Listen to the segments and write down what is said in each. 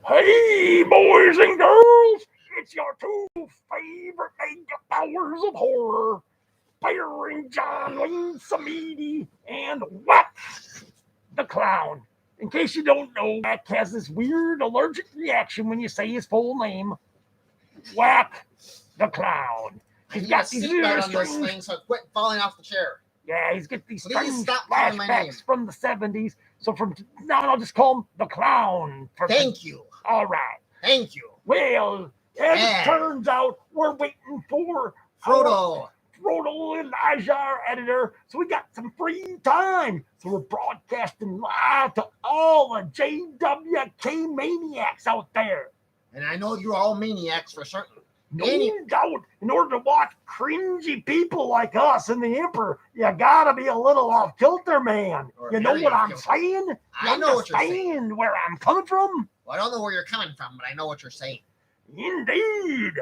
Hey, boys and girls, it's your two favorite mega powers of horror, Byron Jonwayne, Samedi, and Whack the Clown. In case you don't know, Whack has this weird allergic reaction when you say his full name, Whack the Clown. I He's need a got these seatbelt on this strange, thing so I quit falling off the chair. yeah, he's got these Please strange stop calling my name. flashbacks from the 70s. So from now on, I'll just call him the Clown. Thank you. All right. Thank you. Well, as Yeah. it turns out, we're waiting for Frodo. Frodo Elijah, our editor. So we got some free time. So we're broadcasting live to all the JWK maniacs out there. And I know you're all maniacs for certain. No doubt, in order to watch cringy people like us and the Emperor, you gotta be a little off kilter, man. Or You know very what off I'm kilter. saying? You I know what you're saying. understand where I'm coming from? Well, I don't know where you're coming from, but I know what you're saying. Indeed.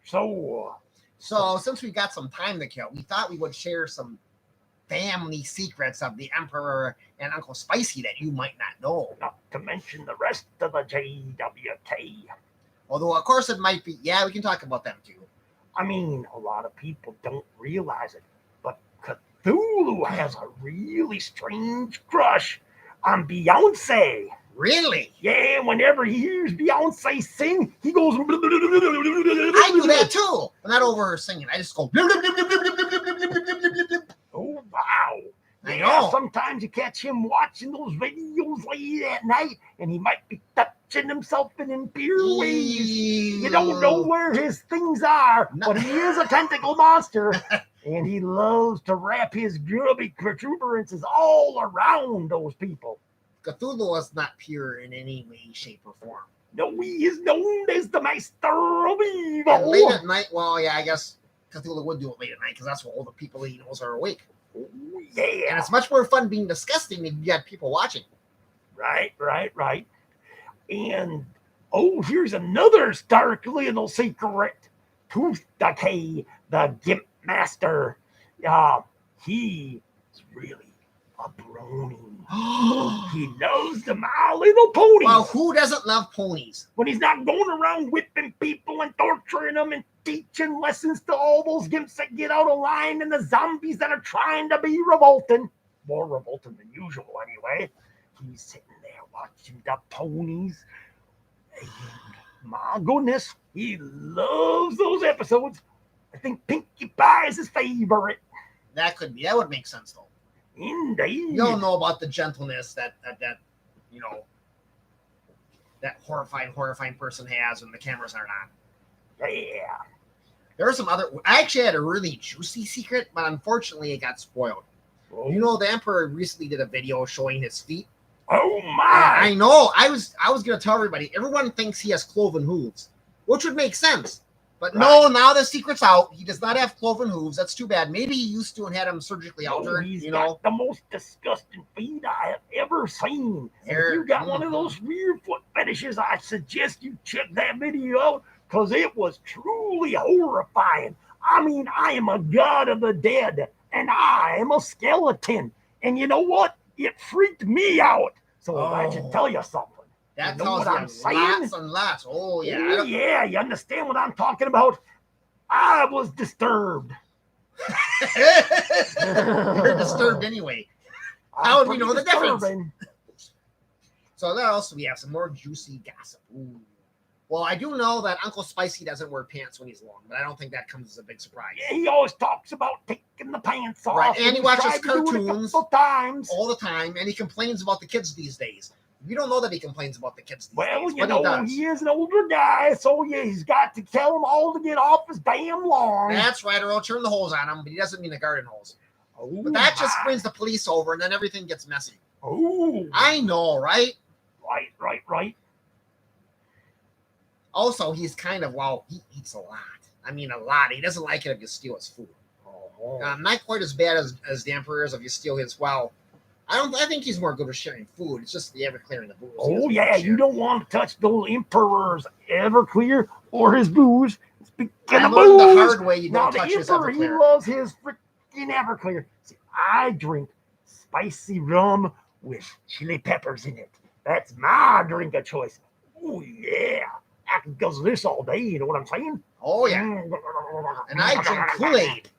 So, Since we got some time to kill, we thought we would share some family secrets of the Emperor and Uncle Spicy that you might not know. not to mention the rest of the JWK. Although, of course, it might be. Yeah, we can talk about them too. I mean, a lot of people don't realize it, but Cthulhu has a really strange crush on Beyonce. Really? Yeah, whenever he hears Beyonce sing, he goes. I do that too. I'm not over her singing. I just go. Oh, wow. I Yeah, know. sometimes you catch him watching those videos late at night, and he might be touching himself in impure ways. You don't know where his things are, No. but he is a tentacle monster, and he loves to wrap his grubby protuberances all around those people. Cthulhu is not pure in any way, shape, or form. No, he is known as the master of And evil. late at night, well, yeah, I guess Cthulhu would do it late at night because that's when all the people he knows are awake. Oh, And yeah, it's much more fun being disgusting if you got people watching. right. And, oh, here's another stark little secret. Tooth Decay, the Gimp Master. He's really a brony. He loves the My Little Ponies. Well, who doesn't love ponies? When he's not going around whipping people and torturing them and teaching lessons to all those gimps that get out of line and the zombies that are trying to be revolting. More revolting than usual, anyway. He's sitting there watching the ponies. And my goodness, he loves those episodes. I think Pinkie Pie is his favorite. That could be. That would make sense, though. Indeed. You don't know about the gentleness that you know that horrifying person has when the cameras aren't on. Yeah. There are some other. I actually had a really juicy secret, but unfortunately, it got spoiled. Oh, You know, the Emperor recently did a video showing his feet. oh my. I know. I was gonna tell everybody. Everyone thinks he has cloven hooves, which would make sense. But no, now the secret's out. He does not have cloven hooves. That's too bad. Maybe he used to and had them surgically altered. He's You got know, the most disgusting feet I have ever seen. And There- if you got one of those weird foot fetishes, I suggest you check that video out because it was truly horrifying. I mean, I am a god of the dead and I am a skeleton. And you know what? It freaked me out. So that should tell you something. that You know tells what you I'm saying? lots and lots. Oh yeah. Oh, yeah, you understand what I'm talking about? I was disturbed. You're disturbed anyway. How would we know the difference? Disturbing. So that also we have some more juicy gossip. Ooh. Well, I do know that Uncle Spicy doesn't wear pants when he's alone, but I don't think that comes as a big surprise. He always talks about taking the pants off. Right, and he he's watches tried to do it a cartoons. couple times. All the time, and he complains about the kids these days. We don't know that he complains about the kids these Well, days, you but he know, does. he is an older guy, so yeah, he's got to tell them all to get off his damn lawn. That's right, or he'll turn the hose on him, but he doesn't mean the garden hose. Oh, But that just my. brings the police over, and then everything gets messy. Oh, I know, right? right. Also, he's kind of, well, he eats a lot. I mean, a lot. He doesn't like it if you steal his food. Oh. Not quite as bad as the Emperor is if you steal his. Well, I think he's more good at sharing food. It's just the Everclear and the booze. He Oh, doesn't yeah, share. you don't want to touch those Emperor's Everclear or his booze. Speaking I of learned the booze, hard way. You now don't the touch his Emperor, he Everclear. loves his freaking Everclear. See, I drink spicy rum with chili peppers in it. That's my drink of choice. Oh yeah, I can guzzle this all day. You know what I'm saying? Oh yeah, and I drink Kool-Aid,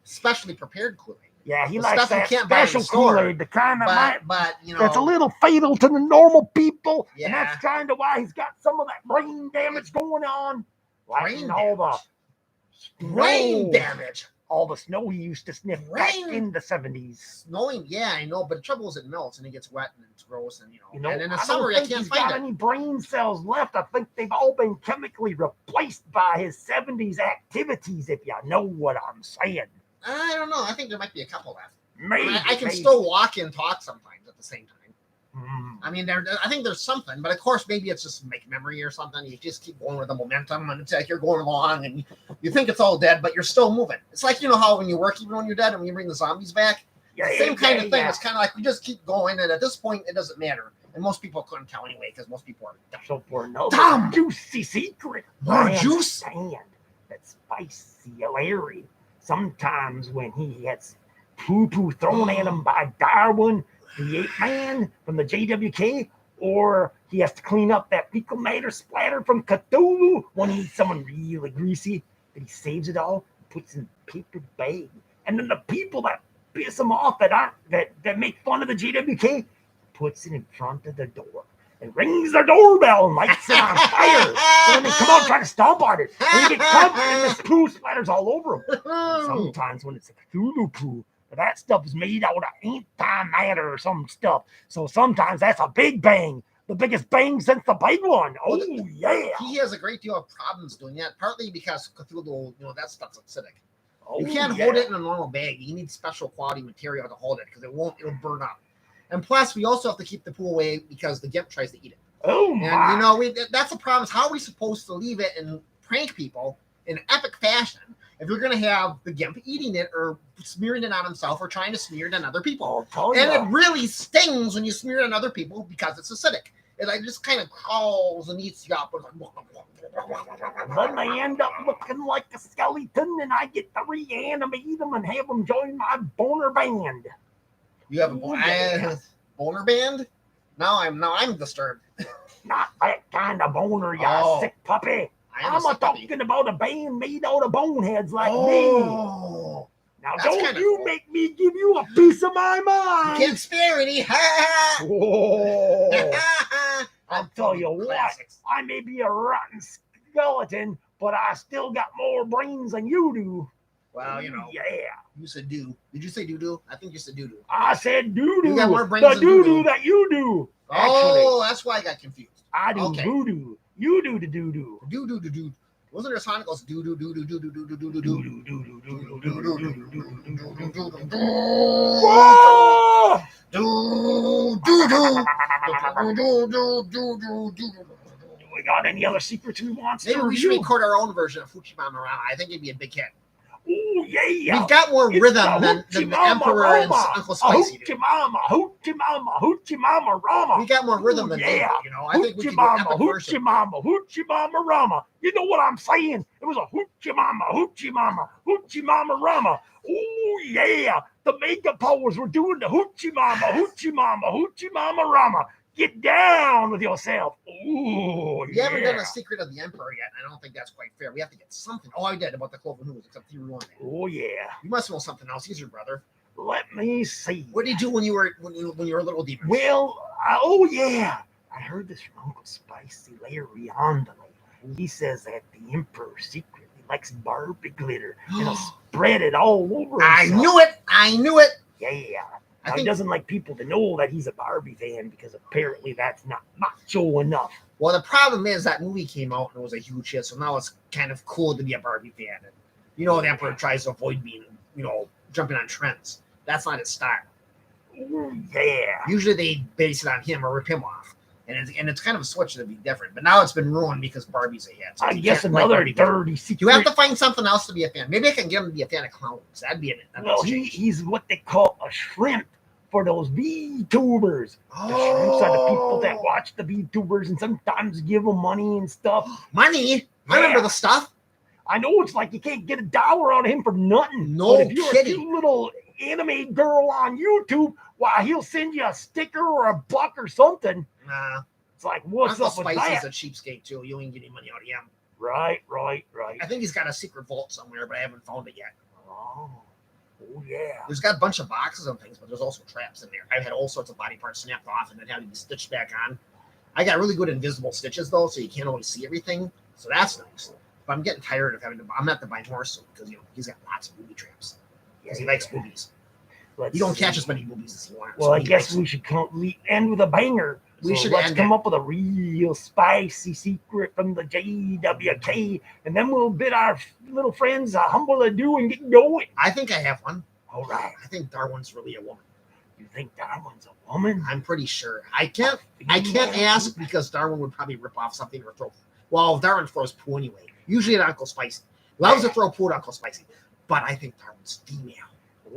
specially prepared Kool-Aid. Yeah, he The likes stuff you that can't buy in the special store, Kool-Aid, the kind that might, but you know, that's a little fatal to the normal people, and Yeah. that's kind of why he's got some of that brain damage going on. Like Brain all brain the damage. all the snow he used to sniff back Brain- in the 70s. Snowing, yeah, I know, but the trouble is it melts and it gets wet and it's gross, and You know, and in the I summer don't I think can't he's find got it. any brain cells left. I think they've all been chemically replaced by his 70s activities, if you know what I'm saying. I don't know. I think there might be a couple left. Maybe I can maybe. still walk and talk sometimes at the same time. Mm. I mean, I think there's something, but of course, maybe it's just make memory or something. You just keep going with the momentum, and it's like you're going along, and you think it's all dead, but you're still moving. It's like, you know how when you work, even when you're dead, and when you bring the zombies back, Yeah, same kind of thing. yeah. It's kind of like we just keep going, and at this point, it doesn't matter. And most people couldn't tell anyway, because most people are dumb. So for another Tom! juicy secret, More I juice? understand that Spicy Larry, sometimes when he gets poo-poo thrown at him by Darwin, the ape man from the JWK, or he has to clean up that fecal matter splatter from Cthulhu when he eats someone really greasy, that he saves it all, puts in a paper bag. And then the people that piss him off, that make fun of the JWK, puts it in front of the door and rings their doorbell and lights it on fire. So when they come out trying to stomp on it, they get covered and this poo splatters all over them. And sometimes when it's a Cthulhu poo, that stuff is made out of antimatter or some stuff. So sometimes that's a big bang. The biggest bang since the big one. Oh, yeah. He has a great deal of problems doing that, partly because Cthulhu, that stuff's acidic. Oh, You can't yeah. hold it in a normal bag. You need special quality material to hold it because it'll burn up. And plus, we also have to keep the poo away because the gimp tries to eat it. Oh, my. And that's the problem. Is how are we supposed to leave it and prank people in epic fashion if you're going to have the gimp eating it or smearing it on himself or trying to smear it on other people? I'll tell And ya. it really stings when you smear it on other people because it's acidic. It like just kind of crawls and eats you up. Then they end up looking like a skeleton, and I get to reanimate them and have them join my boner band. You have a Yeah. boner band? Now I'm disturbed. Not that kind of boner, you Oh. sick puppy. I am I'm sick puppy. talking about a band made out of boneheads like me. Oh, Now, that's don't kinda you cool. make me give you a piece of my you mind. can't spare any. Whoa. I'll tell you what, Classics. I may be a rotten skeleton, but I still got more brains than you do. Well, Yeah. you said do. Did you say doo-doo? I think you said doo-doo. I said doo-doo. You got more brains the than doo-doo doo-doo. that you do. Actually, Oh, that's why I got confused. I do okay. voodoo. You do the doo-doo. Doo-doo-doo-doo. Wasn't there a song that goes doo-doo-doo-doo-doo-doo-doo-doo-doo-doo? Doo-doo, doo-doo, doo-doo, doo-doo, doo-doo, doo-doo. Whoa! Whoa! Do-do-do. Do we got any other secrets we want to Maybe we should review? record our own version of Fuchimama Rama. I think it'd be a big hit. Oh, yeah. We've got more It's rhythm the than the Hoochie Emperor Mama and Rama. Uncle Spicy do. Hoochie Mama, Hoochie Mama, Hoochie Mama Rama. We got more rhythm than they Yeah. do, I think we Hoochie could do Mama, epic Hoochie version. Mama, Hoochie Mama Rama. You know what I'm saying? It was a Hoochie Mama, Hoochie Mama, Hoochie Mama Rama. Oh, yeah. The Mega Powers were doing the Hoochie Mama, Hoochie Mama, Hoochie Mama Rama. Get down with yourself. Oh, We haven't done yeah. a secret of the Emperor yet. I don't think that's quite fair. We have to get something. Oh, I did about the cloven hooves, except you ruined it. Oh, yeah. You must know something else. He's your brother. Let me see. What did you do when you were a little demon? Well, oh yeah, I heard this from Uncle Spicy Larry on the lake. He says that the Emperor secretly likes Barbie glitter and he'll spread it all over I himself. knew it. I knew it. Yeah. I Now, he think. doesn't like people to know that he's a Barbie fan because apparently that's not macho enough. Well, the problem is that movie came out and it was a huge hit, so now it's kind of cool to be a Barbie fan. And, the Emperor tries to avoid being, jumping on trends. That's not his style. Ooh, yeah. Usually they base it on him or rip him off. And it's kind of a switch to be different. But now it's been ruined because Barbie's a hit. So I you guess can't like another Barbie. dirty secret. You have to find something else to be a fan. Maybe I can get him to be a fan of clowns. That'd be a nice Well, change. he's what they call a shrimp for those VTubers. The shrimps are the people that watch the VTubers and sometimes give them money and stuff. Money. I remember Yeah. the stuff. I know it's like you can't get $1 out of him for nothing. No but if you're kidding. a cute little anime girl on YouTube, why he'll send you a sticker or a buck or something. Nah. It's like, what's Uncle up with Spicy's that? a cheapskate too. You ain't getting money out of him. Right. I think he's got a secret vault somewhere, but I haven't found it yet. Oh yeah. There's got a bunch of boxes and things, but there's also traps in there. I've had all sorts of body parts snapped off and then having to be stitched back on. I got really good invisible stitches though, so you can't always see everything. So that's nice. But I'm getting tired of having to. I'm not to buy more soon because he's got lots of booby traps. Because he likes boobies. You don't catch as many boobies as he wants. Well, I guess we should end with a banger. We should let's come up with a real spicy secret from the JWK, and then we'll bid our little friends a humble adieu and get going. I think I have one. All right. I think Darwin's really a woman. You think Darwin's a woman? I'm pretty sure. I can't ask because Darwin would probably rip off something or throw. Well, Darwin throws poo anyway. Usually at Uncle Spicy. Loves to throw poo at Uncle Spicy. But I think Darwin's female.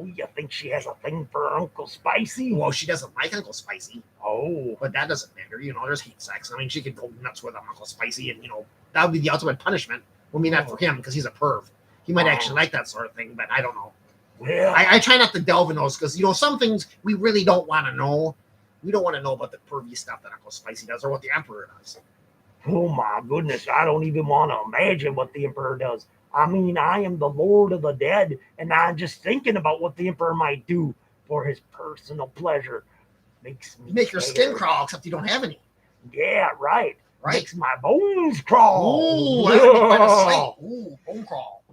Oh, you think she has a thing for Uncle Spicy? Well, she doesn't like Uncle Spicy. Oh. But that doesn't matter. There's hate sex. I mean, she could go nuts with Uncle Spicy and, that would be the ultimate punishment. Well, I mean, not for him because he's a perv. He might actually like that sort of thing, but I don't know. Well, I try not to delve in those because, some things we really don't want to know. We don't want to know about the pervy stuff that Uncle Spicy does or what the Emperor does. Oh, my goodness. I don't even want to imagine what the Emperor does. I mean, I am the Lord of the Dead, and I'm just thinking about what the Emperor might do for his personal pleasure. Makes me make your skin crawl, except you don't have any. Yeah, right. Right. Makes my bones crawl. Ooh, I heard you find a slate. Ooh, bone crawl.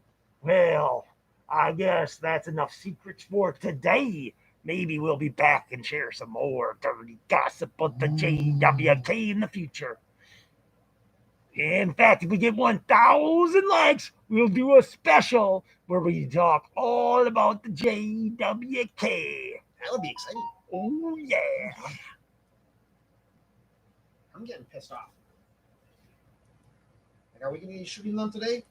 Well, I guess that's enough secrets for today. Maybe we'll be back and share some more dirty gossip of the JWK in the future. In fact, if we get 1,000 likes, we'll do a special where we talk all about the JWK. That would be exciting. Oh, yeah. I'm getting pissed off. Like, are we going to be shooting them today?